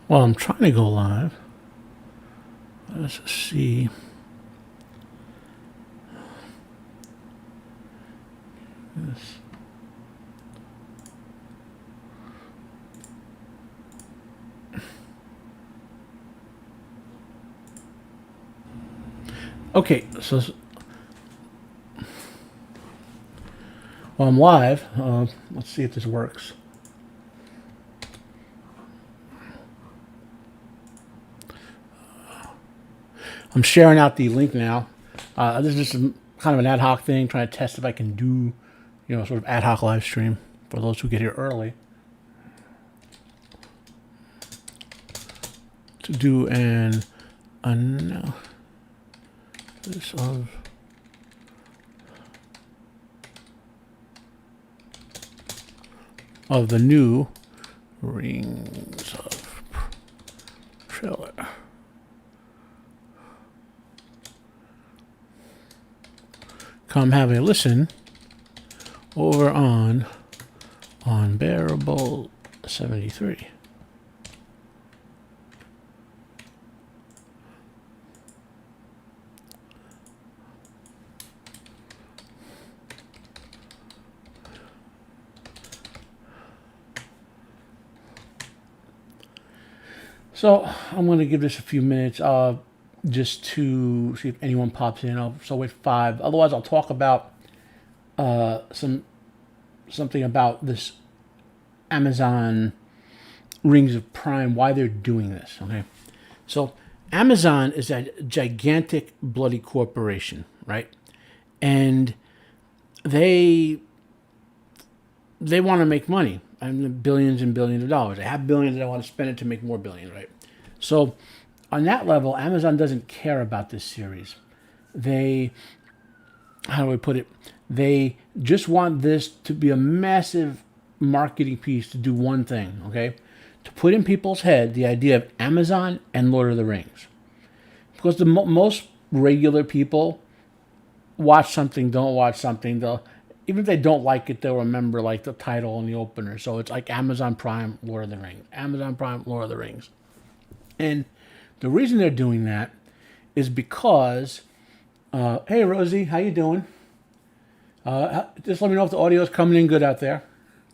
Well, I'm trying to go live. Let's see. This. Okay, so well, I'm live. Let's see if this works. I'm sharing out the link now. This is just kind of an ad hoc thing, trying to test if I can do, sort of ad hoc live stream for those who get here early. To do an analysis of the new Rings of trailer. Come have a listen over on Unbearable 73. So I'm going to give this a few minutes just to see if anyone pops in. I'll still wait 5. Otherwise, I'll talk about something about this Amazon Rings of Prime, why they're doing this. Okay, so Amazon is a gigantic bloody corporation, right? And they want to make money. I mean, billions and billions of dollars. They have billions and they want to spend it to make more billions, right? So on that level, Amazon doesn't care about this series. They, how do I put it? They just want this to be a massive marketing piece to do one thing, okay? To put in people's head the idea of Amazon and Lord of the Rings. Because the most regular people watch something, don't watch something, they'll, even if they don't like it, they'll remember like the title and the opener. So it's like Amazon Prime, Lord of the Rings. Amazon Prime, Lord of the Rings. And the reason they're doing that is because, hey Rosie, how you doing? Just let me know if the audio is coming in good out there,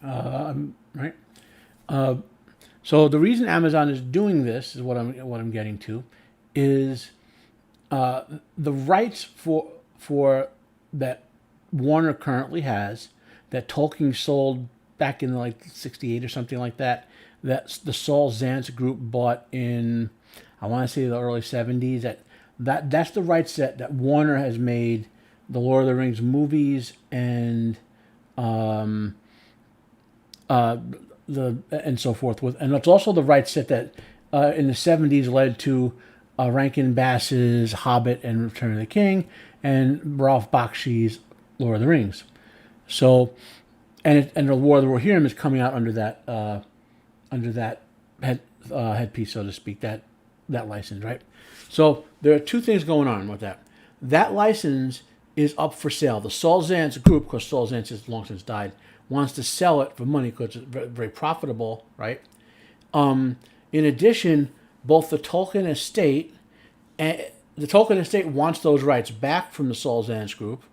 right? So the reason Amazon is doing this is what I'm getting to, is the rights for that Warner currently has, that Tolkien sold back in like '68 or something like that. That the Saul Zaentz group bought in, I want to say the early '70s. That's the rights that Warner has made the Lord of the Rings movies and and so forth with, and it's also the rights set that in the '70s led to Rankin Bass's Hobbit and Return of the King and Ralph Bakshi's Lord of the Rings. So, and the War of the Rohirrim is coming out under that headpiece, so to speak, that license, right? So there are two things going on with that. That license is up for sale. The Saul Zaentz group, because Saul Zaentz has long since died, wants to sell it for money because it's very, very profitable, right? In addition, both the Tolkien estate and the Tolkien estate wants those rights back from the Saul Zaentz group.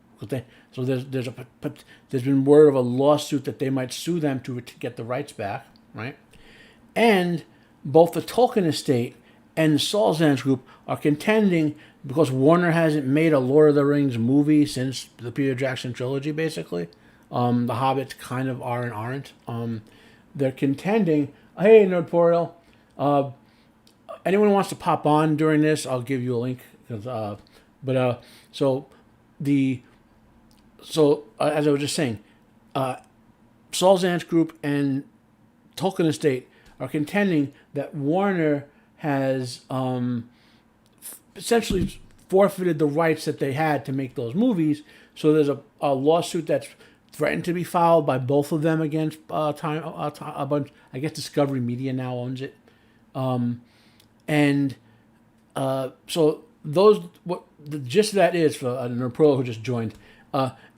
So there's been word of a lawsuit that they might sue them to get the rights back, right? And both the Tolkien estate and the Saul Zaentz group are contending, because Warner hasn't made a Lord of the Rings movie since the Peter Jackson trilogy, basically. The Hobbits kind of are and aren't. They're contending. Hey, Nerdporial. Anyone who wants to pop on during this, I'll give you a link. As I was just saying, Saul Zaentz group and Tolkien estate are contending that Warner has essentially forfeited the rights that they had to make those movies. So there's a lawsuit that's threatened to be filed by both of them against a bunch. I guess Discovery Media now owns it, so those, what the gist of that is for a Nerdpro who just joined.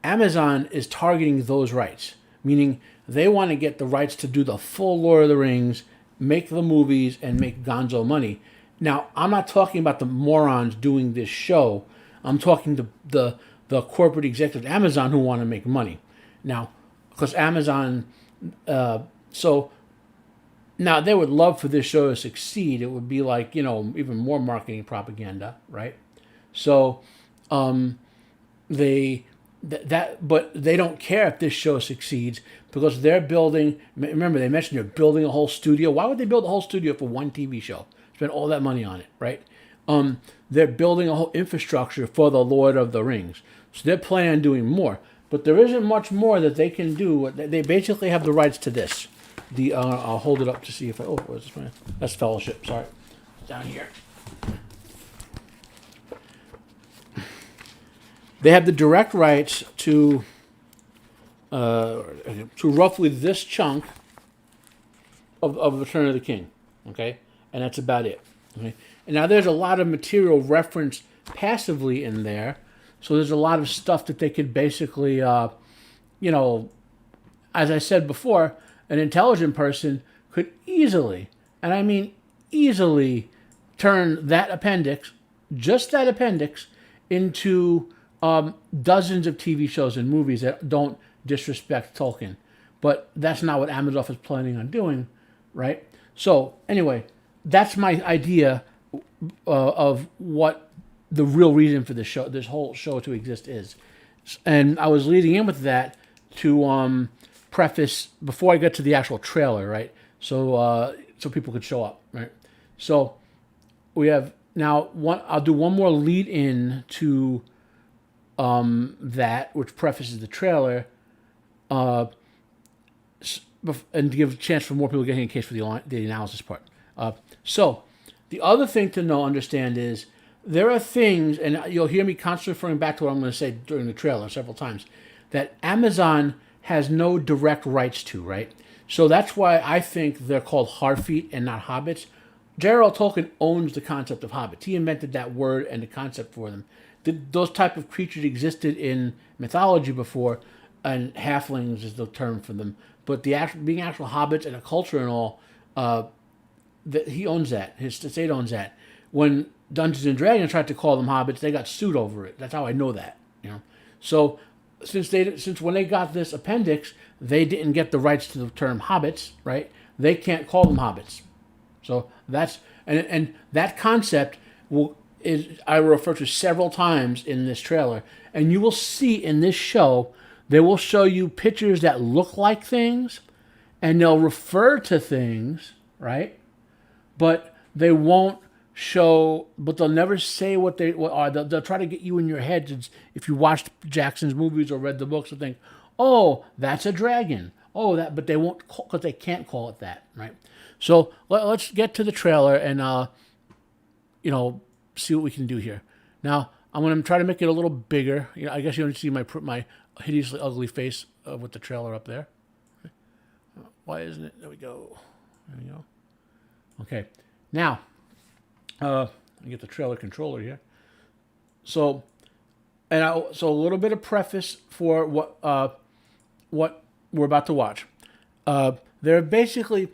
Amazon is targeting those rights, meaning they want to get the rights to do the full Lord of the Rings make the movies and make gonzo money. Now, I'm not talking about the morons doing this show. I'm talking to the corporate executives at Amazon who want to make money. Now, because Amazon, so now they would love for this show to succeed. It would be like, even more marketing propaganda, right? So, they but they don't care if this show succeeds because they're building. Remember, they mentioned they're building a whole studio. Why would they build a whole studio for one TV show? Spend all that money on it, right? They're building a whole infrastructure for the Lord of the Rings, so they're planning on doing more. But there isn't much more that they can do. They basically have the rights to this. I'll hold it up to see if where's this one? That's Fellowship. Sorry, down here. They have the direct rights to roughly this chunk of Return of the King, okay, and that's about it. Okay, and now there's a lot of material referenced passively in there, so there's a lot of stuff that they could basically, as I said before, an intelligent person could easily, and I mean easily, turn that appendix, just that appendix, into dozens of TV shows and movies that don't disrespect Tolkien. But that's not what Amazoff is planning on doing, right? So anyway, that's my idea of what the real reason for this whole show to exist is. And I was leading in with that to preface before I get to the actual trailer, right? So people could show up, right? So we have now I'll do one more lead in to that, which prefaces the trailer, and to give a chance for more people getting in case for the analysis part. So, the other thing to understand is there are things, and you'll hear me constantly referring back to what I'm going to say during the trailer several times, that Amazon has no direct rights to, right? So that's why I think they're called Harfeet and not hobbits. J.R.R. Tolkien owns the concept of hobbits. He invented that word and the concept for them. Those type of creatures existed in mythology before, and halflings is the term for them. But being actual hobbits and a culture and all, he owns that. His estate owns that. When Dungeons and Dragons tried to call them hobbits, they got sued over it. That's how I know that. So since when they got this appendix, they didn't get the rights to the term hobbits, right? They can't call them hobbits. So that's and that concept I refer to several times in this trailer, and you will see in this show, they will show you pictures that look like things, and they'll refer to things, right? But they won't show, but they'll never say what they are. They'll try to get you in your head. If you watched Jackson's movies or read the books, you'll think, oh, that's a dragon. Oh, that, but they won't, because they can't call it that, right? So let's get to the trailer and, see what we can do here. Now, I'm going to try to make it a little bigger. I guess you don't see my hideously ugly face with the trailer up there. Why isn't it? There we go. There we go. Okay. Now, I get the trailer controller here. So a little bit of preface for what we're about to watch. They're basically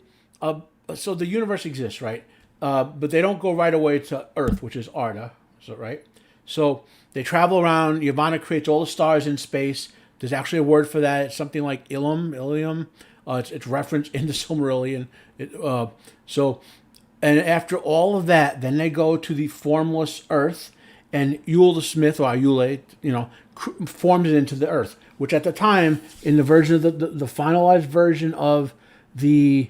so the universe exists, right? But they don't go right away to Earth, which is Arda, right? So they travel around. Yavanna creates all the stars in space. There's actually a word for that. It's something like Ilium. It's referenced in the Silmarillion. And after all of that, then they go to the formless Earth, and Yule the Smith, or Yule, forms it into the Earth, which at the time, in the version of the finalized version of the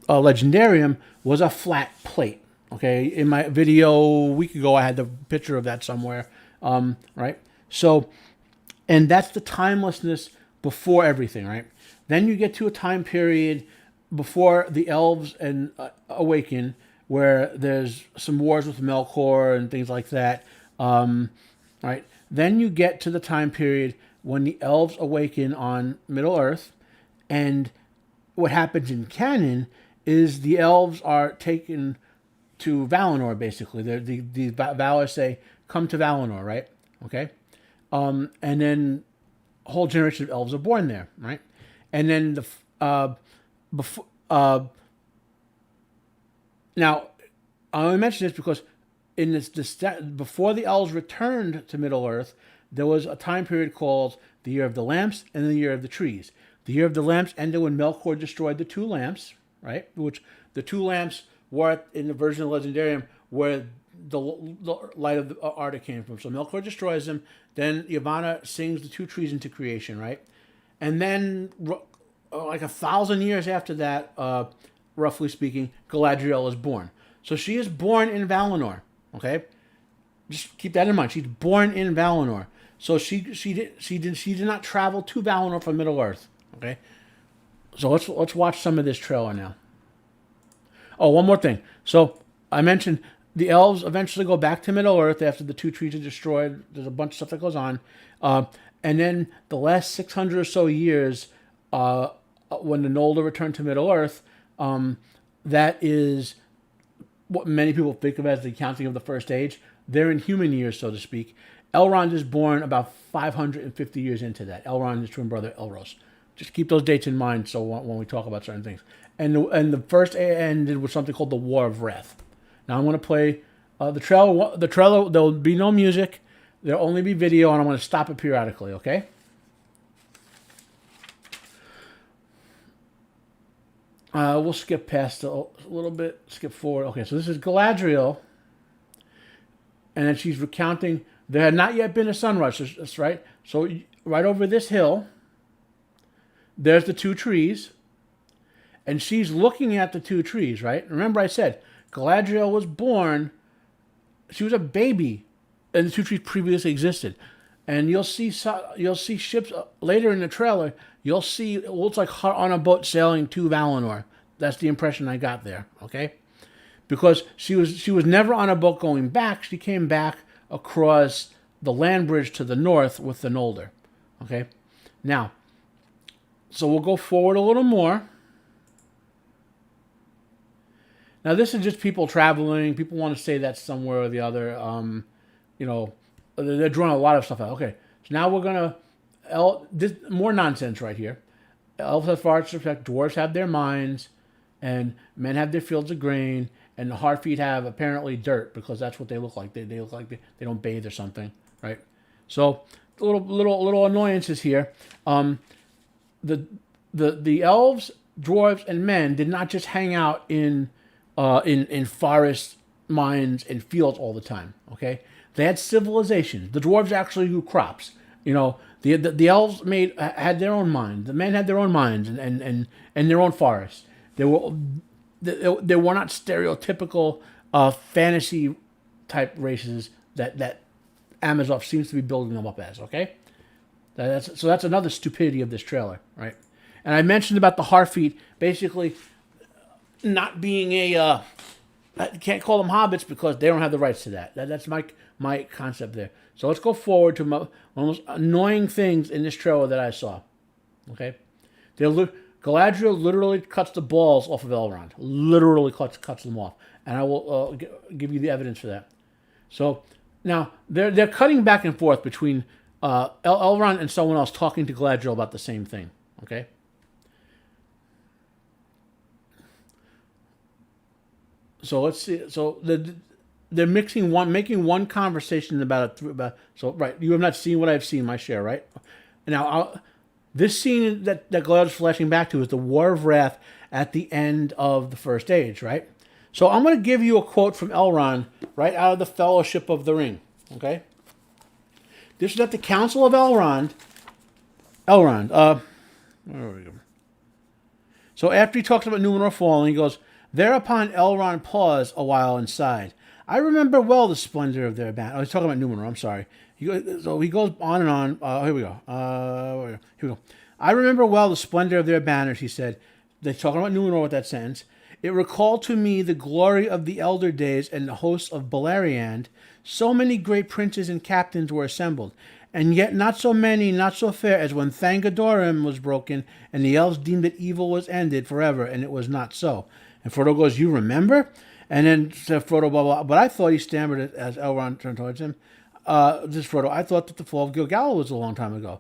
Legendarium, was a flat plate. Okay, in my video a week ago, I had the picture of that somewhere. Right. So, and that's the timelessness before everything. Right. Then you get to a time period before the elves and awaken, where there's some wars with Melkor and things like that. Right. Then you get to the time period when the elves awaken on Middle Earth, and what happens in canon is the elves are taken to Valinor, basically. The Valar say, come to Valinor, right? Okay? And then a whole generation of elves are born there, right? And then Now, I only mention this because in before the elves returned to Middle Earth, there was a time period called the Year of the Lamps and the Year of the Trees. The Year of the Lamps ended when Melkor destroyed the two lamps, right? Which the two lamps were in the version of Legendarium where the light of the Arda came from. So Melkor destroys them. Then Yavanna sings the two trees into creation, right? And then, like 1,000 years after that, roughly speaking, Galadriel is born. So she is born in Valinor. Okay, just keep that in mind. She's born in Valinor. So she did not travel to Valinor from Middle Earth. Okay, so let's watch some of this trailer now. Oh, one more thing. So I mentioned the elves eventually go back to Middle Earth after the two trees are destroyed. There's a bunch of stuff that goes on, and then the last 600 or so years, when the Noldor return to Middle Earth, that is what many people think of as the counting of the First Age. They're in human years, so to speak. Elrond is born about 550 years into that. Elrond and his twin brother Elros. Just keep those dates in mind so when we talk about certain things. And the first ended with something called the War of Wrath. Now I'm going to play the trailer. The trailer, there will be no music. There'll only be video, and I'm going to stop it periodically, okay? We'll skip past a little bit, skip forward. Okay, so this is Galadriel, and then she's recounting. There had not yet been a sunrise, that's right. So right over this hill, there's the two trees, and she's looking at the two trees, right? Remember I said, Galadriel was born, she was a baby, and the two trees previously existed. And you'll see ships later in the trailer. You'll see it looks like her on a boat sailing to Valinor. That's the impression I got there. Okay, because she was never on a boat going back. She came back across the land bridge to the north with the Noldor. Okay, now, so we'll go forward a little more. Now this is just people traveling. People want to say that somewhere or the other. They're drawing a lot of stuff out. Okay, so now we're gonna more nonsense right here. Elves have forests to protect. Dwarves have their mines, and men have their fields of grain, and the Harfeet have apparently dirt because that's what they look like. They look like they don't bathe or something, right? So little annoyances here. The elves, dwarves, and men did not just hang out in forests, mines, and fields all the time. Okay. They had civilizations. The dwarves actually grew crops. The elves had their own mines. The men had their own mines and their own forests. They were not stereotypical fantasy type races that Amazoff seems to be building them up as. Okay, that's another stupidity of this trailer, right? And I mentioned about the Harfeet basically not being I can't call them hobbits because they don't have the rights to that. That's my concept there. So let's go forward to one of the most annoying things in this trailer that I saw. Okay, Galadriel literally cuts the balls off of Elrond. Literally cuts them off, and I will give you the evidence for that. So now they're cutting back and forth between Elrond and someone else talking to Galadriel about the same thing. Okay. So let's see. So they're making one conversation about. So right, you have not seen what I've seen, my share, right? Now, this scene that Galadriel's flashing back to is the War of Wrath at the end of the First Age, right? So I'm going to give you a quote from Elrond right out of the Fellowship of the Ring. Okay, this is at the Council of Elrond. Where we go? So after he talks about Numenor falling, he goes. Thereupon Elrond paused a while and sighed. I remember well the splendor of their banner. Oh, he's talking about Numenor, I'm sorry. So he goes on and on. Here we go. Here we go. I remember well the splendor of their banners, he said. They're talking about Numenor with that sentence. It recalled to me the glory of the elder days and the hosts of Beleriand. So many great princes and captains were assembled, and yet not so many, not so fair as when Thangodorim was broken, and the elves deemed that evil was ended forever, and it was not so. And Frodo goes, you remember? And then said Frodo, blah, blah, but I thought he stammered it as Elrond turned towards him. This is Frodo, I thought that the fall of Gil-galad was a long time ago.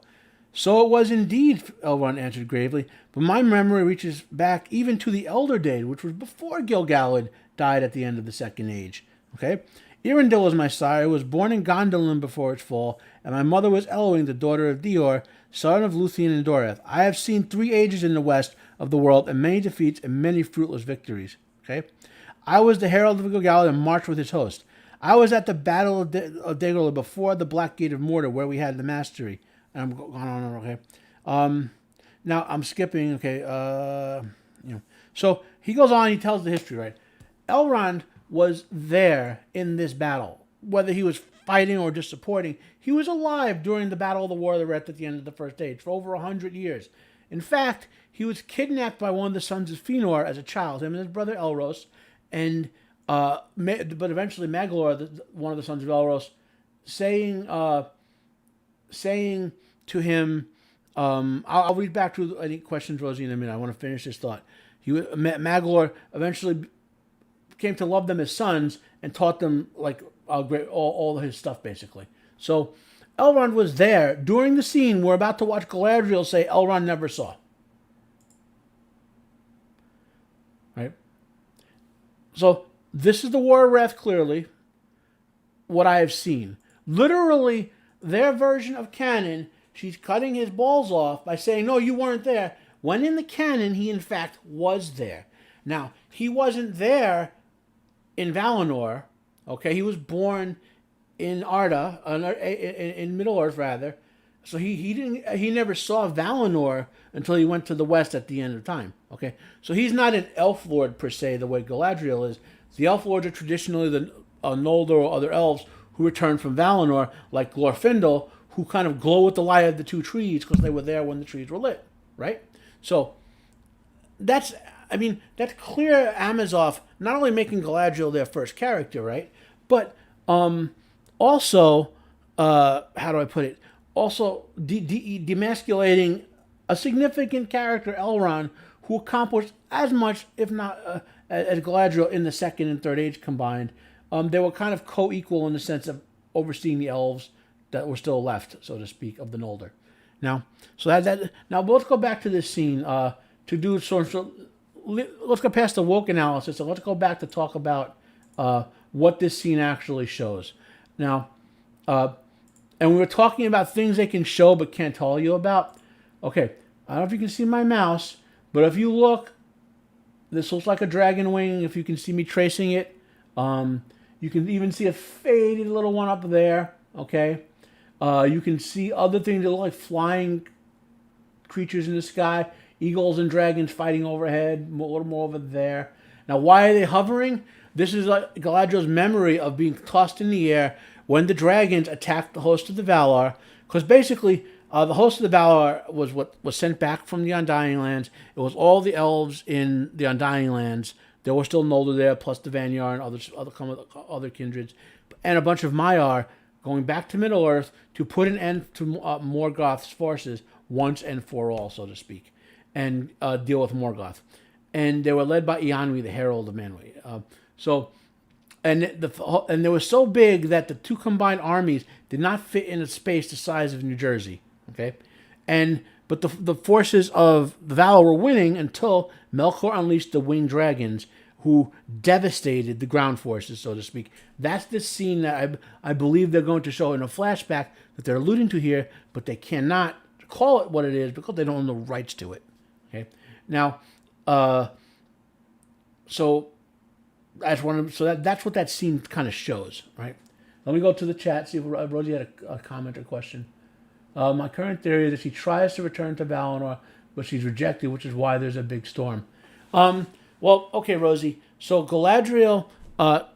So it was indeed, Elrond answered gravely, but my memory reaches back even to the Elder Days, which was before Gil-galad died at the end of the Second Age. Okay? Irindil was my sire, who was born in Gondolin before its fall, and my mother was Elwing, the daughter of Dior, son of Luthien and Doreth. I have seen 3 ages in the west of the world, and many defeats and many fruitless victories. Okay? I was the herald of Gilgalad and marched with his host. I was at the battle of Dagorla before the Black Gate of Mordor, where we had the mastery. And I'm going on, okay? Now, I'm skipping, okay? So he goes on, he tells the history, right? Elrond was there in this battle. Whether he was fighting or just supporting, he was alive during the Battle of the War of the Red at the end of the First Age for over 100 years. In fact, he was kidnapped by one of the sons of Fëanor as a child, him and his brother Elros, and but eventually Maglor, one of the sons of Elros, saying to him, I'll read back to any questions, Rosie, in a minute. I want to finish this thought. Maglor eventually came to love them as sons and taught them like all his stuff, basically. So Elrond was there during the scene we're about to watch Galadriel say Elrond never saw. Right? So this is the War of Wrath, clearly, what I have seen. Literally, their version of canon, she's cutting his balls off by saying, no, you weren't there. When in the canon, he in fact was there. Now, he wasn't there in Valinor, okay? He was born in Arda, in Middle-earth, rather. So he never saw Valinor until he went to the west at the end of time, okay? So he's not an elf lord, per se, the way Galadriel is. The elf lords are traditionally the Noldor or other elves who return from Valinor, like Glorfindel, who kind of glow with the light of the 2 trees because they were there when the trees were lit, right? So that's clear Amazoff not only making Galadriel their first character, right? But also, how do I put it? Also demasculating a significant character, Elrond, who accomplished as much, if not as Galadriel in the Second and Third Age combined. They were kind of co-equal in the sense of overseeing the elves that were still left, so to speak, of the Noldor. Now, now let's go back to this scene to do let's go past the woke analysis and let's go back to talk about what this scene actually shows. Now, and we were talking about things they can show but can't tell you about. Okay, I don't know if you can see my mouse, but if you look, this looks like a dragon wing. If you can see me tracing it, you can even see a faded little one up there. Okay, you can see other things that look like flying creatures in the sky, eagles and dragons fighting overhead, a little more over there. Now, why are they hovering? This is Galadriel's memory of being tossed in the air when the dragons attacked the host of the Valar. Because basically, the host of the Valar was what was sent back from the Undying Lands. It was all the elves in the Undying Lands. There were still Noldor there, plus the Vanyar and other kindreds, and a bunch of Maiar going back to Middle-earth to put an end to Morgoth's forces once and for all, so to speak, and deal with Morgoth. And they were led by Eonwy, the Herald of Manwë. And they were so big that the 2 combined armies did not fit in a space the size of New Jersey. Okay, but the forces of the Valar were winning until Melkor unleashed the winged dragons, who devastated the ground forces, so to speak. That's the scene that I believe they're going to show in a flashback that they're alluding to here, but they cannot call it what it is because they don't own the rights to it. Okay, now, that's what that scene kind of shows, right? Let me go to the chat, see if Rosie had a comment or question. My current theory is that she tries to return to Valinor, but she's rejected, which is why there's a big storm. Well, okay, Rosie. So Galadriel, the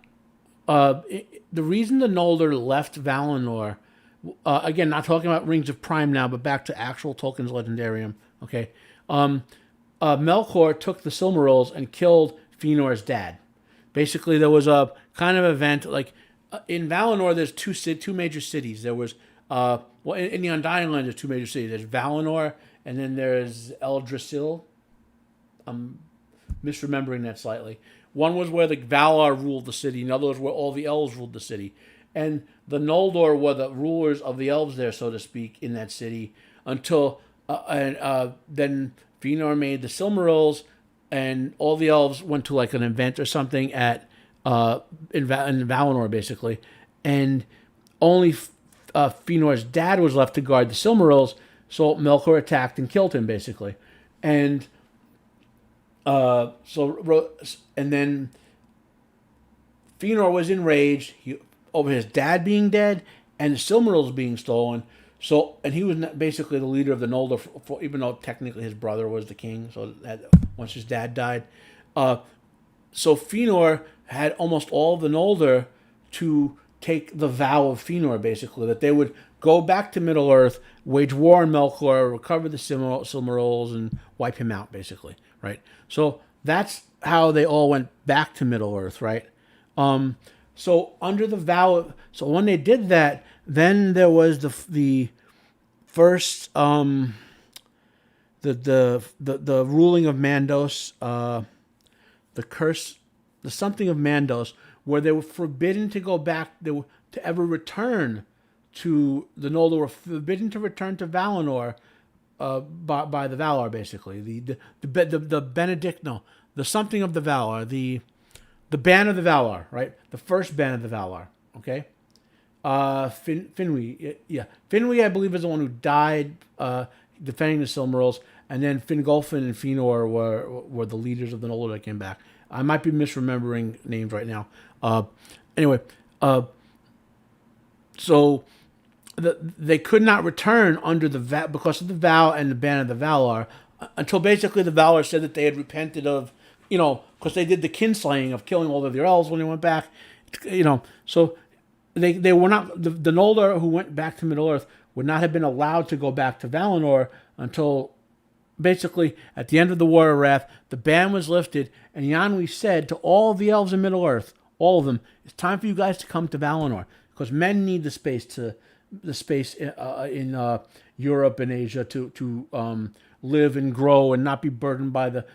reason the Noldor left Valinor, again, not talking about Rings of Prime now, but back to actual Tolkien's Legendarium, okay? Melkor took the Silmarils and killed Fëanor's dad. Basically, there was a kind of event, like, in Valinor, there's two major cities. There was, in the Undying Land, there's 2 major cities. There's Valinor, and then there's Eldrassil. I'm misremembering that slightly. One was where the Valar ruled the city, and the other was where all the elves ruled the city. And the Noldor were the rulers of the elves there, so to speak, in that city, until then Fëanor made the Silmarils, and all the elves went to like an event or something at in Valinor, basically. And only Feanor's dad was left to guard the Silmarils, so Melkor attacked and killed him, basically. And and then Fëanor was enraged over his dad being dead and the Silmarils being stolen. So, and he was basically the leader of the Noldor, even though technically his brother was the king. So once his dad died, so Fëanor had almost all of the Noldor to take the vow of Fëanor, basically, that they would go back to Middle Earth, wage war on Melkor, recover the Silmarils, and wipe him out, basically, right? So that's how they all went back to Middle Earth, right? So under the vow, so when they did that, then there was the first the ruling of Mandos, the curse, the something of Mandos, where they were forbidden to go back, to ever return to the Noldor, were forbidden to return to Valinor by the Valar, basically. The Benedict, no, the something of the Valar, the ban of the Valar, right? The first ban of the Valar, okay? Finwë, yeah. Finwë, I believe, is the one who died defending the Silmarils, and then Fingolfin and Fëanor were the leaders of the Noldor that came back. I might be misremembering names right now. Anyway, so they could not return under the vow because of the vow and the ban of the Valar until basically the Valar said that they had repented of, because they did the kinslaying of killing all of their elves when they went back, so they were not, the Noldor who went back to Middle Earth would not have been allowed to go back to Valinor until basically at the end of the War of Wrath, the ban was lifted, and Yanwi said to all the elves in Middle Earth, all of them, it's time for you guys to come to Valinor, because men need the space in Europe and Asia to live and grow and not be burdened by the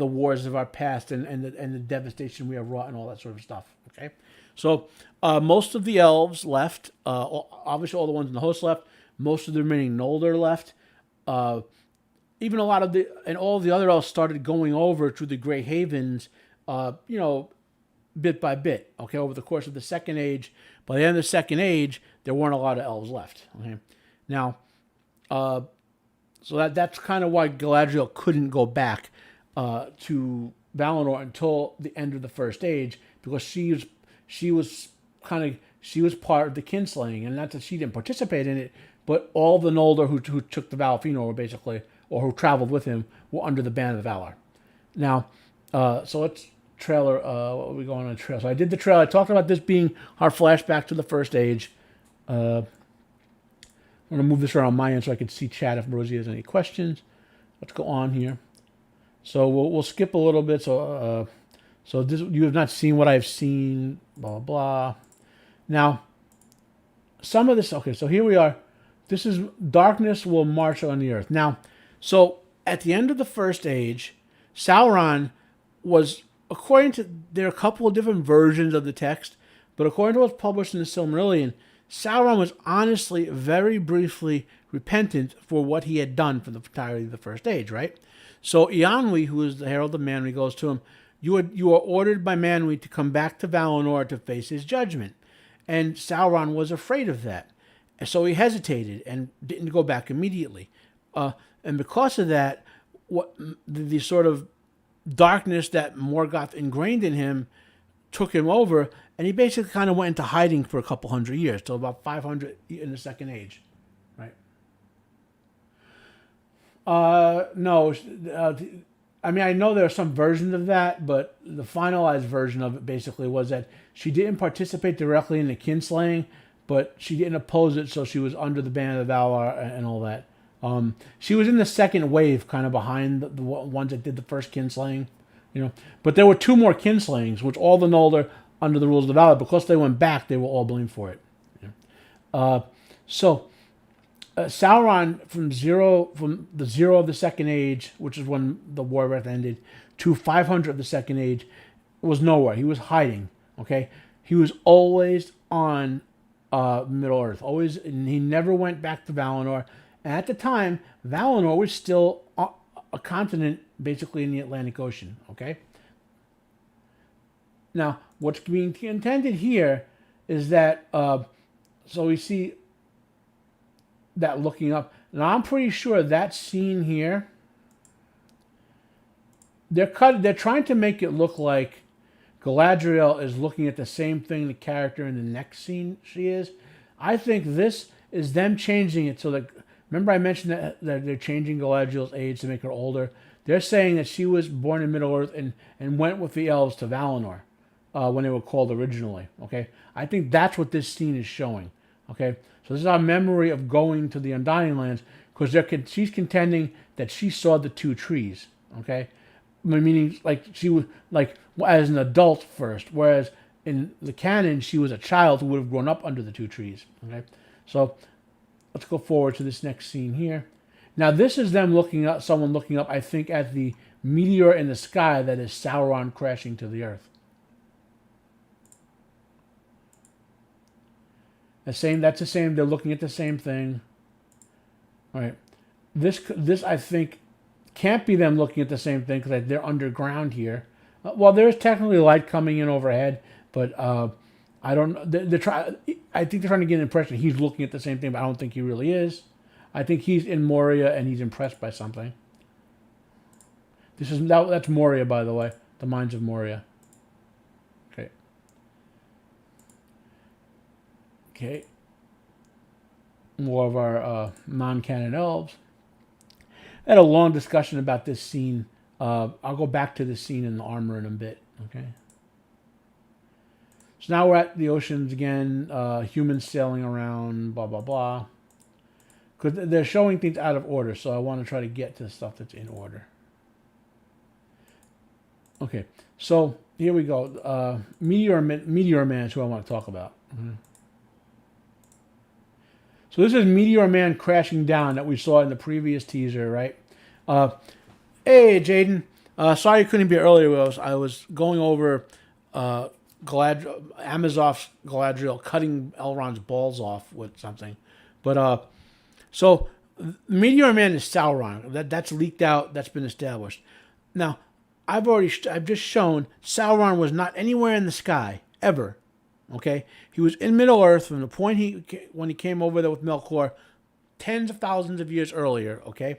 wars of our past and the devastation we have wrought and all that sort of stuff. Okay, so most of the elves left. Obviously, all the ones in the host left. Most of the remaining Noldor left. Even a lot of all of the other elves started going over to the Grey Havens. Bit by bit. Okay, over the course of the Second Age. By the end of the Second Age, there weren't a lot of elves left. Okay, now, so that's kind of why Galadriel couldn't go back to Valinor until the end of the First Age, because she was part of the kinslaying, and not that she didn't participate in it, but all the Noldor who took the vow of Fëanor were basically, or who traveled with him, were under the ban of the Valar. Now, so let's trailer. What are we going on a trail? So I did the trailer. I talked about this being our flashback to the First Age. I'm going to move this around my end so I can see chat if Rosie has any questions. Let's go on here. So we'll skip a little bit. So this, you have not seen what I've seen. Blah blah. Now, some of this. Okay, so here we are. This is darkness will march on the earth. Now, so at the end of the First Age, Sauron was, according to, there are a couple of different versions of the text, but according to what's published in the Silmarillion, Sauron was honestly, very briefly repentant for what he had done for the entirety of the First Age, right? So Eonwy, who is the herald of Manwë, goes to him, you are ordered by Manwë to come back to Valinor to face his judgment. And Sauron was afraid of that. And so he hesitated and didn't go back immediately. And because of that, the sort of darkness that Morgoth ingrained in him took him over, and he basically kind of went into hiding for a couple hundred years, till about 500 in the Second Age, right? No, I mean, I know there are some versions of that, but the finalized version of it basically was that she didn't participate directly in the kinslaying, but she didn't oppose it, so she was under the ban of the Valar and all that. She was in the second wave, kind of behind the ones that did the first kinslaying, But there were two more kinslayings, which all the Noldor, under the rules of the Valar, because they went back, they were all blamed for it. Sauron, from the zero of the Second Age, which is when the War of Wrath ended, to 500 of the Second Age, was nowhere. He was hiding. Okay, he was always on Middle Earth, always, and he never went back to Valinor. And at the time, Valinor was still a continent, basically in the Atlantic Ocean. Okay. Now, what's being intended here is that, so we see that looking up. Now I'm pretty sure that scene here, they're trying to make it look like Galadriel is looking at the same thing the character in the next scene she is. I think this is them changing it so that, remember I mentioned that they're changing Galadriel's age to make her older. They're saying that she was born in Middle Earth and went with the elves to Valinor when they were called originally. Okay, I think that's what this scene is showing. Okay, so this is our memory of going to the Undying Lands because she's contending that she saw the two trees. Okay, meaning like she was like as an adult first, whereas in the canon she was a child who would have grown up under the two trees. Okay, so let's go forward to this next scene here. Now this is them looking up, someone looking up, I think, at the meteor in the sky that is Sauron crashing to the earth. That's the same. They're looking at the same thing. All right. This I think can't be them looking at the same thing because they're underground here. Well, there's technically light coming in overhead, but I don't. I think they're trying to get an impression he's looking at the same thing, but I don't think he really is. I think he's in Moria and he's impressed by something. That's Moria, by the way, the Mines of Moria. Okay. Okay. More of our non-canon elves. I had a long discussion about this scene. I'll go back to this scene in the armor in a bit. Okay. So now we're at the oceans again. Humans sailing around. Blah blah blah. Because they're showing things out of order, so I want to try to get to the stuff that's in order. Okay. So here we go. Meteor Man is who I want to talk about. Mm-hmm. So this is Meteor Man crashing down that we saw in the previous teaser, right? Hey, Jaden. Sorry you couldn't be earlier. I was going over Amazoff's Galadriel cutting Elrond's balls off with something. But so Meteor Man is Sauron. That's leaked out. That's been established. Now, I've just shown Sauron was not anywhere in the sky ever. Okay, he was in Middle Earth from the point when he came over there with Melkor, tens of thousands of years earlier. Okay,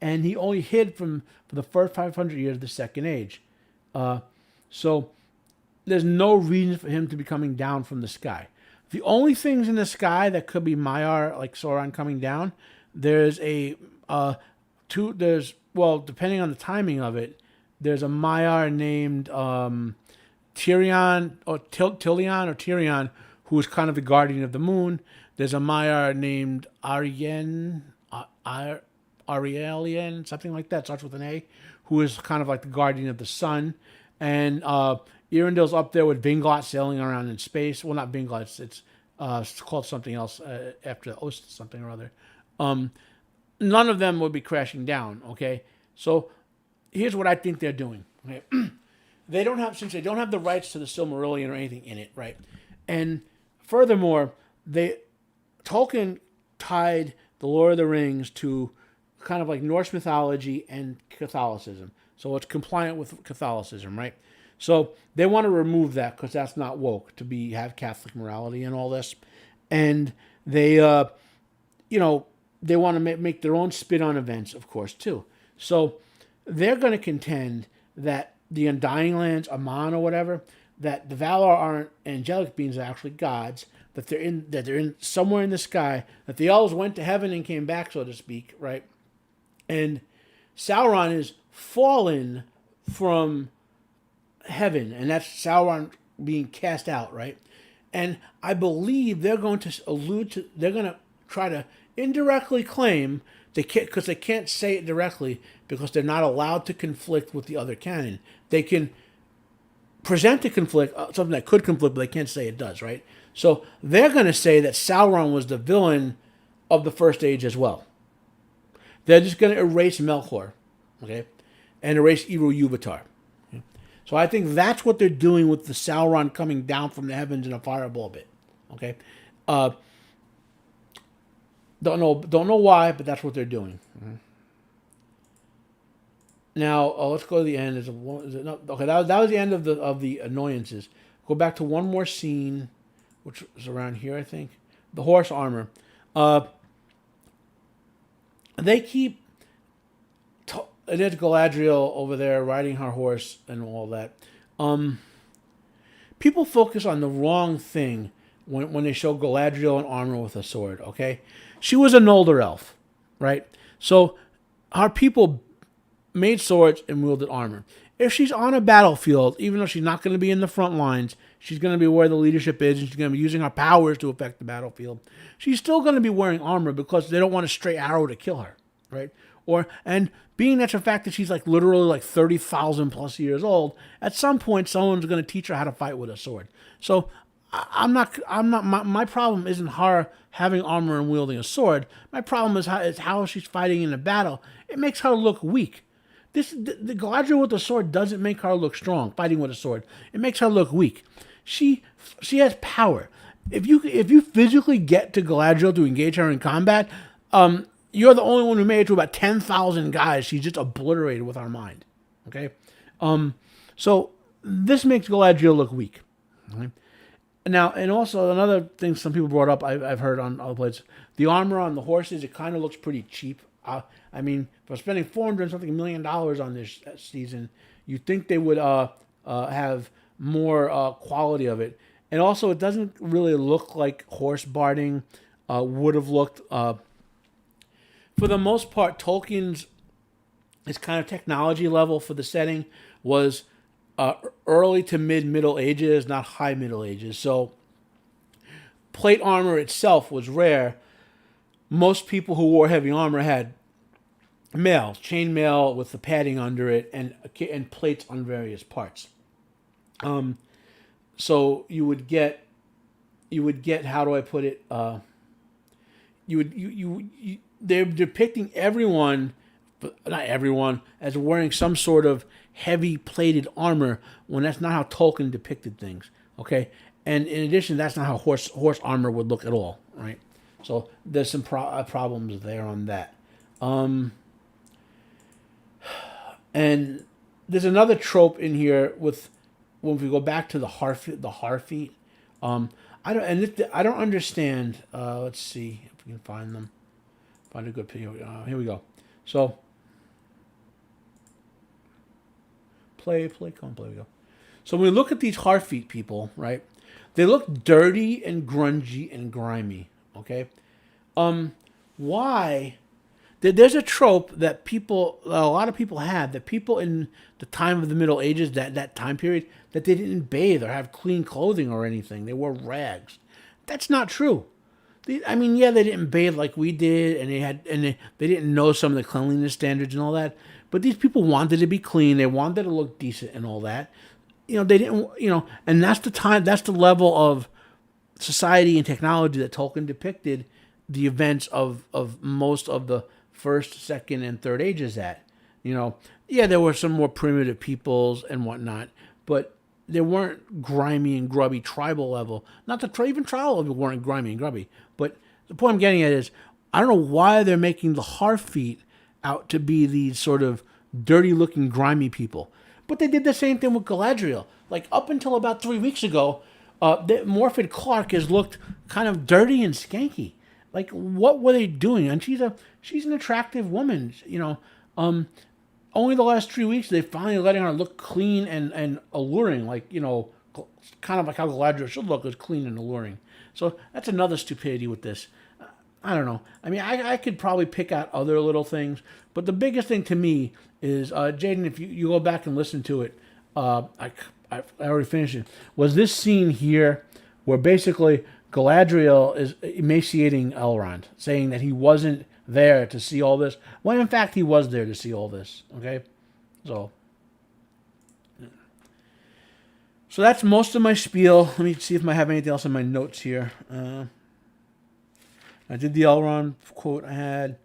and he only hid for the first 500 years of the Second Age. So there's no reason for him to be coming down from the sky. The only things in the sky that could be Maiar, like Sauron coming down, there's depending on the timing of it, there's a Maiar named Tyrion or Tyrion, who is kind of the guardian of the moon. There's a Maiar named Arielien, something like that, starts with an A, who is kind of like the guardian of the sun. And Earendil's up there with Vinglot sailing around in space. Well, not Vinglot, it's called something else after Ost something or other. None of them would be crashing down, okay? So here's what I think they're doing. Okay? Since they don't have the rights to the Silmarillion or anything in it, right? And furthermore, Tolkien tied the Lord of the Rings to kind of like Norse mythology and Catholicism. So it's compliant with Catholicism, right? So they want to remove that because that's not woke to have Catholic morality and all this. And they, they want to make their own spin on events, of course, too. So they're going to contend that the Undying Lands, Aman or whatever, that the Valar aren't angelic beings, they're actually gods, that they're in somewhere in the sky, that the elves went to heaven and came back, so to speak, right? And Sauron is fallen from heaven, and that's Sauron being cast out, right? And I believe they're going to they're going to try to indirectly claim because they can't say it directly because they're not allowed to conflict with the other canon. They can present a conflict, something that could conflict, but they can't say it does, right? So they're going to say that Sauron was the villain of the First Age as well. They're just going to erase Melkor, okay, and erase Eru-Yuvatar. Okay? So I think that's what they're doing with the Sauron coming down from the heavens in a fireball bit, okay? Don't know why, but that's what they're doing. Mm-hmm. Now let's go to the end. Okay, that was the end of the annoyances. Go back to one more scene, which was around here, I think. The horse armor. Uh, they keep. And there's Galadriel over there riding her horse and all that. People focus on the wrong thing when they show Galadriel in armor with a sword, okay? She was an older elf, right? So our people made swords and wielded armor. If she's on a battlefield, even though she's not going to be in the front lines, she's going to be where the leadership is, and she's going to be using her powers to affect the battlefield. She's still going to be wearing armor because they don't want a stray arrow to kill her, right? And being that the fact that she's like literally like 30,000 plus years old, at some point someone's going to teach her how to fight with a sword. So my problem isn't her having armor and wielding a sword. My problem is how she's fighting in a battle. It makes her look weak. The Galadriel with the sword doesn't make her look strong, fighting with a sword. It makes her look weak. She has power. If you physically get to Galadriel to engage her in combat, you're the only one who made it to about 10,000 guys. She's just obliterated with our mind. Okay? So this makes Galadriel look weak. Okay? Now, and also another thing some people brought up, I've heard on other places, the armor on the horses, it kind of looks pretty cheap. I mean, for spending $400 something million on this season, you'd think they would have more quality of it. And also, it doesn't really look like horse barding would have looked. For the most part, Tolkien's his kind of technology level for the setting was early to Middle Ages, not high Middle Ages. So plate armor itself was rare. Most people who wore heavy armor had mail, chain mail with the padding under it, and plates on various parts. So you would get how do I put it? They're depicting everyone, not everyone, as wearing some sort of heavy plated armor when that's not how Tolkien depicted things. Okay, and in addition, that's not how horse armor would look at all, right? So there's some problems there on that. And there's another trope in here with when we go back to the Harfeet. I don't understand. Let's see if we can find them. Find a good picture. Here we go. So play. Come on, play. We go. So when we look at these Harfeet people, right? They look dirty and grungy and grimy. Okay. Why? There's a trope that a lot of people have, that people in the time of the Middle Ages, that time period, that they didn't bathe or have clean clothing or anything. They wore rags. That's not true. They didn't bathe like we did, and they didn't know some of the cleanliness standards and all that. But these people wanted to be clean. They wanted to look decent and all that. They didn't. And that's the time. That's the level of society and technology that Tolkien depicted the events of most of the first, second, and third ages at. There were some more primitive peoples and whatnot, but they weren't grimy and grubby tribal level. Not the even tribal level weren't grimy and grubby. But the point I'm getting at is, I don't know why they're making the Harfeet out to be these sort of dirty-looking, grimy people. But they did the same thing with Galadriel. Like, up until about 3 weeks ago, Morfydd Clark has looked kind of dirty and skanky. Like, what were they doing? And she's an attractive woman, Only the last 3 weeks, they finally letting her look clean and alluring, like, kind of like how Galadriel should look, is clean and alluring. So that's another stupidity with this. I don't know. I mean, I could probably pick out other little things, but the biggest thing to me is, Jaden, if you go back and listen to it, I already finished it, was this scene here where basically Galadriel is emaciating Elrond, saying that he wasn't there to see all this, when in fact he was there to see all this. Okay, so that's most of my spiel. Let me see if I have anything else in my notes here. I did the Elrond quote I had.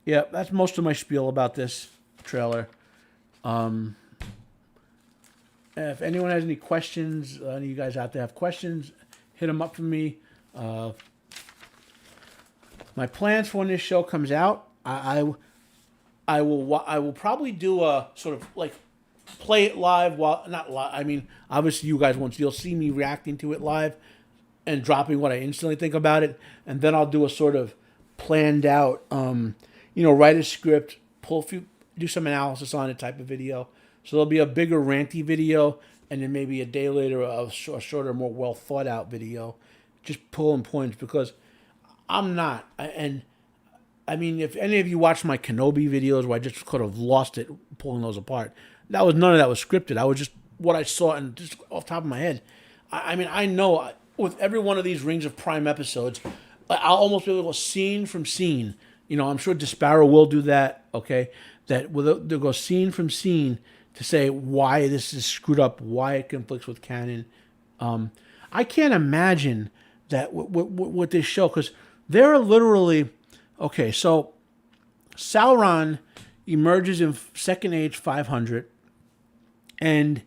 Yeah, that's most of my spiel about this trailer. If anyone has any questions, any of you guys out there have questions, hit them up for me. My plans for when this show comes out, I will probably do a sort of like play it live while not live. I mean, obviously you guys won't. You'll see me reacting to it live and dropping what I instantly think about it, and then I'll do a sort of planned out, write a script, pull a few, do some analysis on it type of video. So there'll be a bigger ranty video, and then maybe a day later a shorter, more well thought out video, just pulling points because I'm not. And I mean, if any of you watch my Kenobi videos where I just could have lost it pulling those apart, none of that was scripted. I was just what I saw and just off the top of my head. I mean, I know with every one of these Rings of Prime episodes, I'll almost be able to go scene from scene. I'm sure Disparrow will do that, okay? They'll go scene from scene to say why this is screwed up, why it conflicts with canon. I can't imagine that with this show, because they're literally... Okay, so Sauron emerges in Second Age 500, and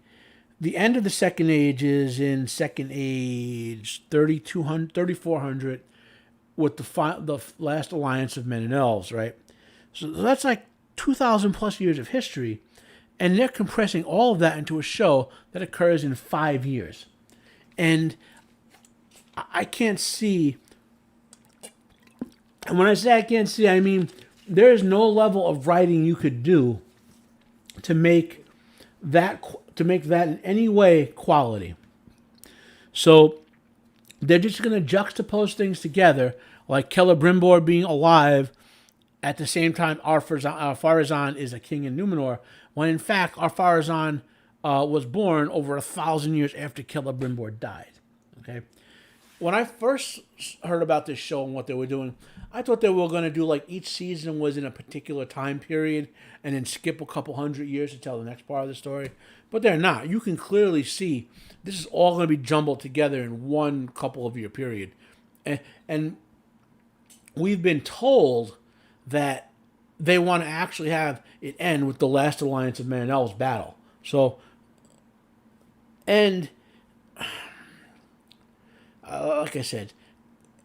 the end of the Second Age is in Second Age 3400 with the last alliance of men and elves, right? So that's like 2,000 plus years of history, and they're compressing all of that into a show that occurs in 5 years. And I can't see, and when I say I can't see, I mean there is no level of writing you could do to make that in any way quality. So they're just going to juxtapose things together, like Celebrimbor being alive at the same time Ar-Pharazôn is a king in Numenor, when in fact Ar-Pharazôn was born over 1,000 years after Celebrimbor died. Okay, when I first heard about this show and what they were doing, I thought they were going to do like each season was in a particular time period and then skip a couple hundred years to tell the next part of the story. But they're not. You can clearly see this is all going to be jumbled together in one couple of year period. And we've been told that they want to actually have it end with the last alliance of Man and Elves battle. So, and like I said,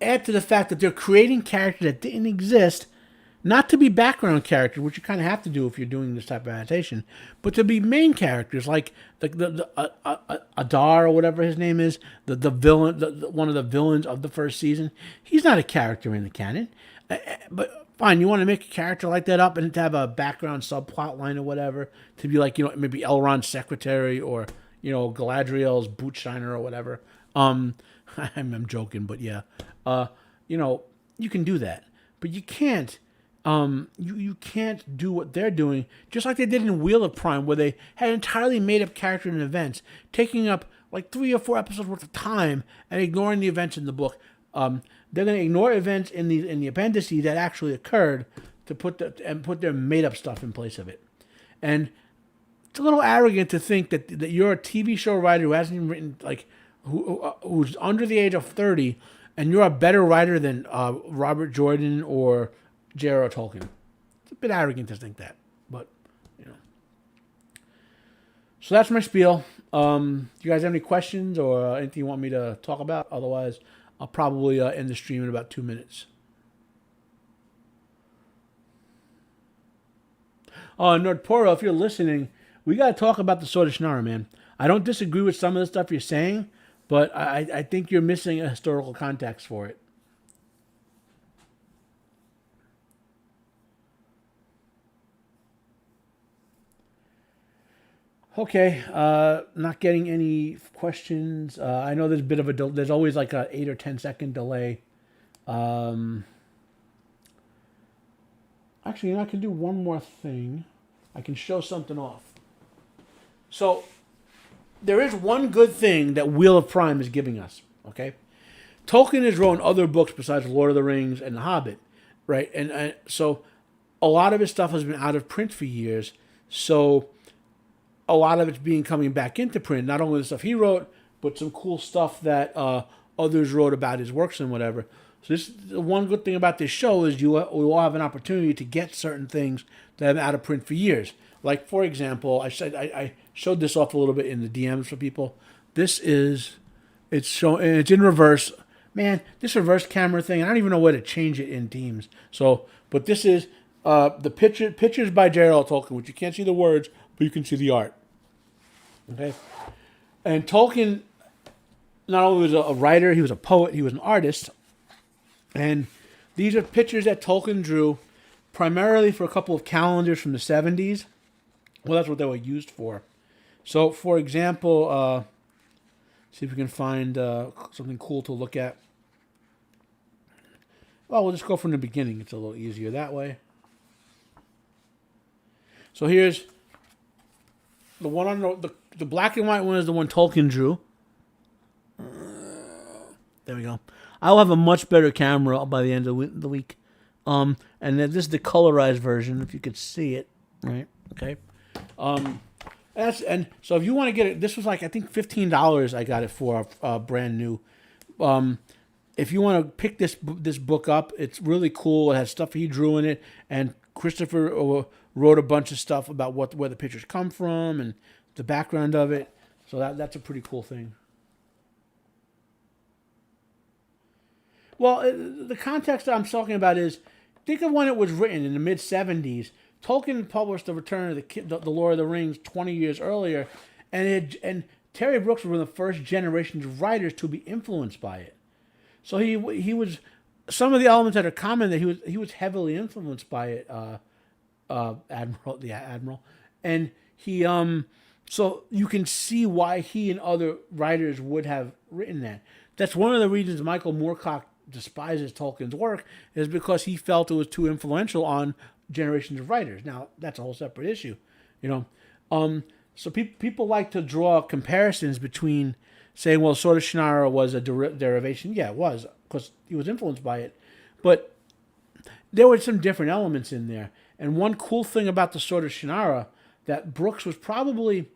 add to the fact that they're creating characters that didn't exist, not to be background characters, which you kind of have to do if you're doing this type of adaptation, but to be main characters, like the Adar or whatever his name is, the villain, one of the villains of the first season. He's not a character in the canon, but fine, you want to make a character like that up and to have a background subplot line or whatever, to be like, maybe Elrond's secretary or, Galadriel's boot shiner or whatever. I'm joking, but yeah. You can do that, but you can't. You can't do what they're doing, just like they did in Wheel of Prime, where they had entirely made up characters and events, taking up like 3 or 4 episodes worth of time and ignoring the events in the book. They're going to ignore events in the appendices that actually occurred to put their made up stuff in place of it. And it's a little arrogant to think that you're a TV show writer who hasn't even written who's under the age of 30, and you're a better writer than Robert Jordan or J.R.R. Tolkien. It's a bit arrogant to think that, but So that's my spiel. Do you guys have any questions or anything you want me to talk about? Otherwise, I'll probably end the stream in about 2 minutes. Nordporo, if you're listening, we got to talk about the Sword of Shannara, man. I don't disagree with some of the stuff you're saying, but I think you're missing a historical context for it. Okay, not getting any questions. I know there's a bit of there's always like a 8 or 10 second delay. Actually, I can do one more thing. I can show something off. So, there is one good thing that Wheel of Prime is giving us, okay? Tolkien has written other books besides Lord of the Rings and The Hobbit, right? And so, a lot of his stuff has been out of print for years, so a lot of it's coming back into print. Not only the stuff he wrote, but some cool stuff that others wrote about his works and whatever. So the one good thing about this show is we will have an opportunity to get certain things that have been out of print for years. Like, for example, I showed this off a little bit in the DMs for people. It's in reverse. Man, this reverse camera thing, I don't even know where to change it in Teams. So, but this is the pictures by J.R.R. Tolkien, which you can't see the words, but you can see the art. Okay, and Tolkien not only was a writer, he was a poet, he was an artist, and these are pictures that Tolkien drew primarily for a couple of calendars from the 70s. Well, that's what they were used for. So, for example, see if we can find something cool to look at. Well, we'll just go from the beginning. It's a little easier that way. So here's the one on the black and white one is the one Tolkien drew. There we go. I'll have a much better camera by the end of the week. And then this is the colorized version, if you could see it, right? Okay. And so if you want to get it, this was like I think $15. I got it for brand new. If you want to pick this book up, it's really cool. It has stuff he drew in it, and Christopher wrote a bunch of stuff about where the pictures come from and the background of it. So that's a pretty cool thing. Well, the context that I'm talking about is, think of when it was written in the mid '70s. Tolkien published The Return of the Lord of the Rings 20 years earlier, and Terry Brooks was one of the first generations of writers to be influenced by it. So he was, some of the elements that are common, that he was heavily influenced by it. Admiral, and he so you can see why he and other writers would have written that. That's one of the reasons Michael Moorcock despises Tolkien's work, is because he felt it was too influential on generations of writers. Now that's a whole separate issue, you know. So people like to draw comparisons between saying, well, Sword of Shannara was a derivation. Yeah, it was, because he was influenced by it, but there were some different elements in there. And one cool thing about the Sword of Shannara, that Brooks was probably,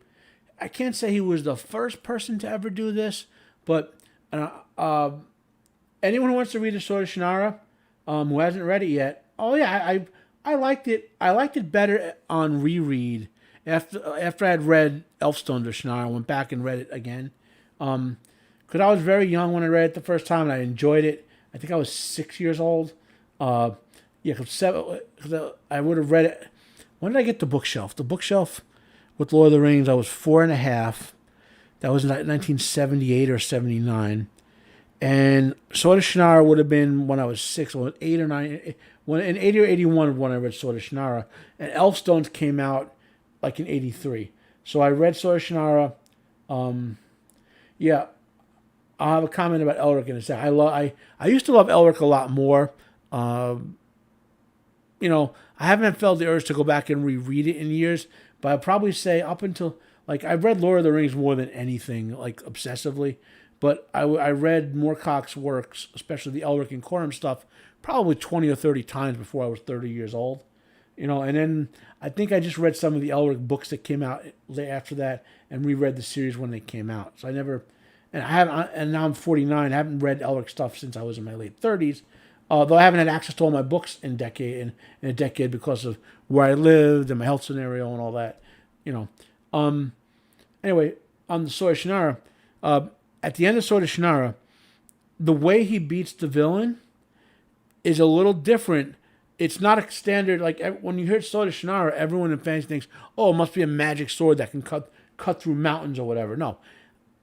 I can't say he was the first person to ever do this, but anyone who wants to read the Sword of Shannara, who hasn't read it yet, oh yeah, I liked it. I liked it better on reread after I had read Elfstone of Shannara. I went back and read it again, because I was very young when I read it the first time, and I enjoyed it. I think I was 6 years old. Yeah, because I would have read it. When did I get the bookshelf? The bookshelf with Lord of the Rings, I was 4.5. That was 1978 or 79. And Sword of Shannara would have been when I was 6, or 8 or 9. In 80 or 81 when I read Sword of Shannara. And Elfstones came out like in 83. So I read Sword of Shannara. Yeah, I'll have a comment about Elric in a second. I used to love Elric a lot more. You know, I haven't felt the urge to go back and reread it in years, but I'd probably say up until, like, I've read Lord of the Rings more than anything, like, obsessively, but I read Moorcock's works, especially the Elric and Corum stuff, probably 20 or 30 times before I was 30 years old, you know, and then I think I just read some of the Elric books that came out after that and reread the series when they came out. So I never, and now I'm 49, I haven't read Elric stuff since I was in my late 30s. Though I haven't had access to all my books in a decade because of where I lived and my health scenario and all that, you know. Anyway, on the Sword of Shannara, at the end of Sword of Shannara, the way he beats the villain is a little different. It's not a standard, like when you hear Sword of Shannara, everyone in fantasy thinks, oh, it must be a magic sword that can cut through mountains or whatever. No,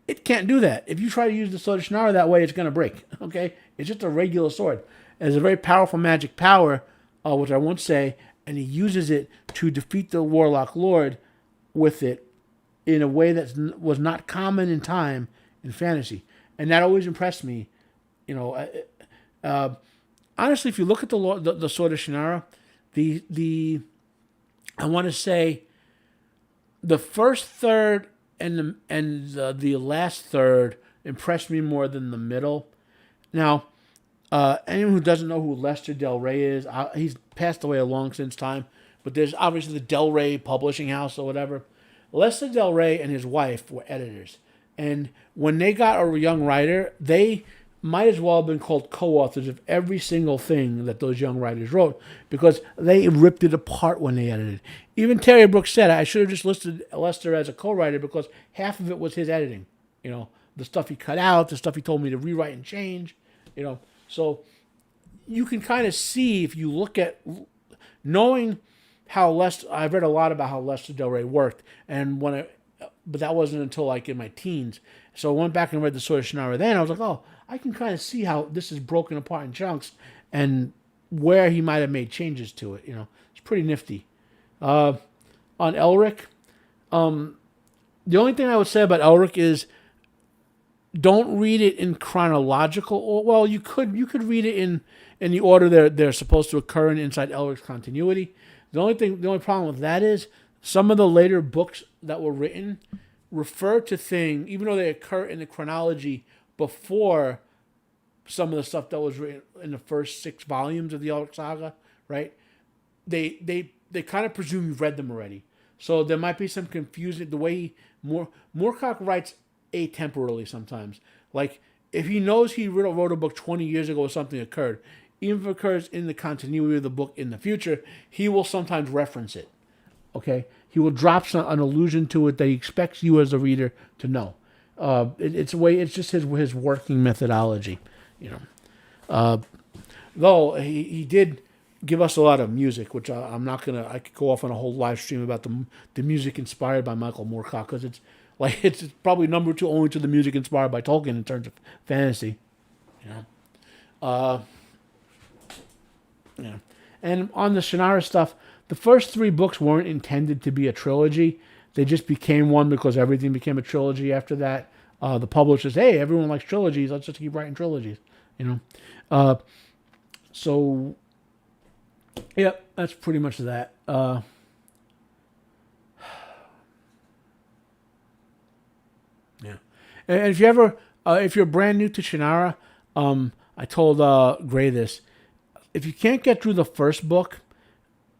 it can't do that. If you try to use the Sword of Shannara that way, it's going to break. Okay, it's just a regular sword. It has a very powerful magic power, which I won't say, and he uses it to defeat the Warlock Lord with it in a way that was not common in time in fantasy, and that always impressed me. You know, honestly, if you look at the Sword of Shannara, I want to say the first third and the last third impressed me more than the middle. Now, anyone who doesn't know who Lester Del Rey is, he's passed away a long since time, but there's obviously the Del Rey Publishing House or whatever. Lester Del Rey and his wife were editors, and when they got a young writer, they might as well have been called co-authors of every single thing that those young writers wrote, because they ripped it apart when they edited. Even Terry Brooks said, I should have just listed Lester as a co-writer because half of it was his editing. You know, the stuff he cut out, the stuff he told me to rewrite and change, you know. So you can kind of see, if you look at, knowing how I've read a lot about how Lester Del Rey worked, and when but that wasn't until like in my teens. So I went back and read the Sword of Shannara. Then I was like, oh, I can kind of see how this is broken apart in chunks and where he might have made changes to it. It's pretty nifty. On Elric, the only thing I would say about Elric is don't read it in chronological. Or, well, you could read it in the order they're supposed to occur in inside Elric's continuity. The only problem with that is some of the later books that were written refer to things, even though they occur in the chronology before some of the stuff that was written in the first 6 volumes of the Elric saga, right? They kind of presume you've read them already. So there might be some confusion. The way Moorcock writes atemporally sometimes. Like, if he knows he wrote a book 20 years ago or something occurred, even if it occurs in the continuity of the book in the future, he will sometimes reference it. Okay? He will drop an allusion to it that he expects you as a reader to know. It's just his working methodology, Though he did give us a lot of music, which I'm not gonna. I could go off on a whole live stream about the music inspired by Michael Moorcock, because it's probably number 2 only to the music inspired by Tolkien in terms of fantasy, Yeah. And on the Shannara stuff, the first 3 books weren't intended to be a trilogy. They just became one because everything became a trilogy after that. The publishers, hey, everyone likes trilogies. Let's just keep writing trilogies, So, yeah, that's pretty much that. Yeah. And if you're brand new to Shannara, I told Gray this. If you can't get through the first book,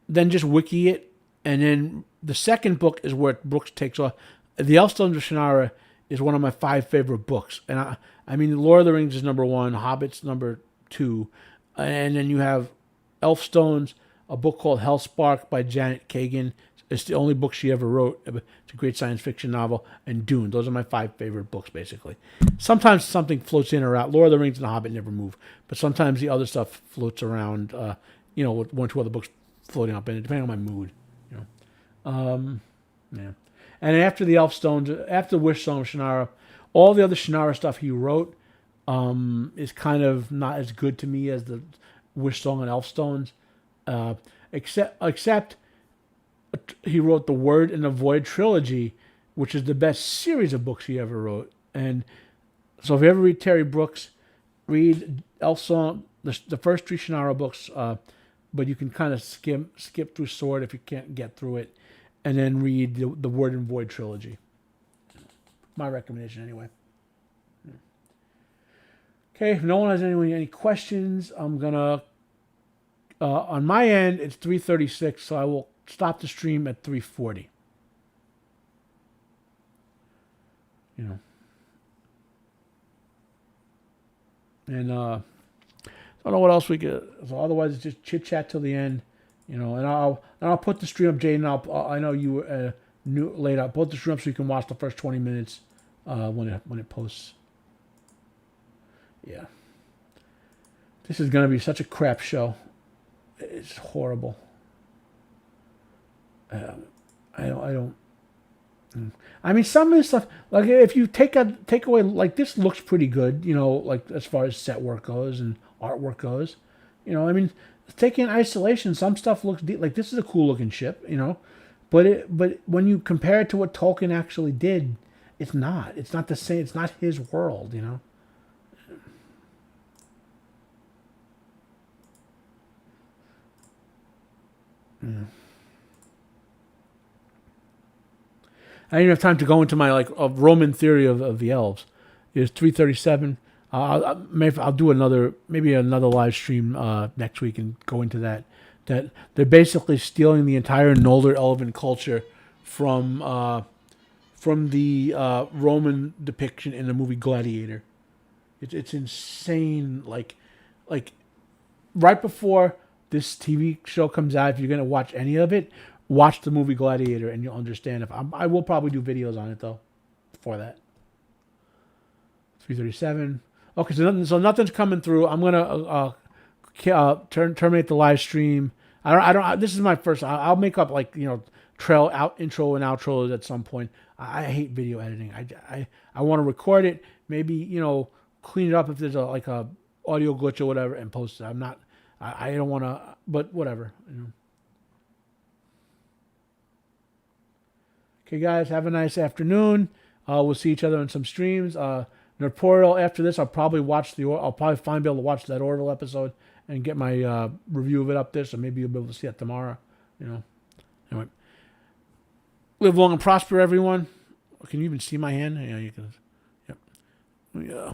then just wiki it, and then the second book is where Brooks takes off. The Elfstones of Shannara is one of my 5 favorite books, and I mean, Lord of the Rings is number 1, Hobbit's number 2, and then you have Elfstones, a book called Hellspark by Janet Kagan. It's the only book she ever wrote. It's a great science fiction novel, and Dune. Those are my 5 favorite books, basically. Sometimes something floats in or out. Lord of the Rings and The Hobbit never move, but sometimes the other stuff floats around. With 1 or 2 other books floating up in it, depending on my mood. Yeah. And after the Elfstones, after the Wish Song of Shannara, all the other Shannara stuff he wrote is kind of not as good to me as the Wish Song and Elfstones, except he wrote the Word and the Void trilogy, which is the best series of books he ever wrote. And so if you ever read Terry Brooks, read Elfsong, the first 3 Shannara books, but you can kind of skip through Sword if you can't get through it, and then read the Word and Void trilogy. My recommendation, anyway. Okay, if no one has any questions, I'm gonna on my end it's 3:36, so I will stop the stream at 3:40. And I don't know what else we could. So otherwise, it's just chit chat till the end, And I'll put the stream up, Jaden. I know you were new late. I'll put the stream up so you can watch the first 20 minutes when it posts. Yeah. This is gonna be such a crap show. It's horrible. I don't. I mean, some of this stuff, like if you take away, like this looks pretty good, like as far as set work goes and artwork goes, I mean, taking isolation, some stuff looks like this is a cool looking ship, but when you compare it to what Tolkien actually did, it's not the same. It's not his world, Yeah. I didn't have time to go into my Roman theory of the elves. It's 3:37. I'll do another live stream next week and go into that. That they're basically stealing the entire Noldor elven culture from the Roman depiction in the movie Gladiator. It's insane. Like right before this TV show comes out, if you're gonna watch any of it, watch the movie Gladiator, and you'll understand. I will probably do videos on it though, before that. 3:37. Okay, so nothing's coming through. I'm gonna terminate the live stream. I don't. This is my first. I'll make up trail out intro and outros at some point. I hate video editing. I want to record it, maybe clean it up if there's a audio glitch or whatever, and post it. I'm not. I don't want to, but whatever. Okay, guys, have a nice afternoon. We'll see each other in some streams. Nerdportal. After this, I'll probably I'll probably finally be able to watch that Orville episode and get my review of it up there. So maybe you'll be able to see it tomorrow. Anyway, live long and prosper, everyone. Can you even see my hand? Yeah, you can. Yep. Yeah.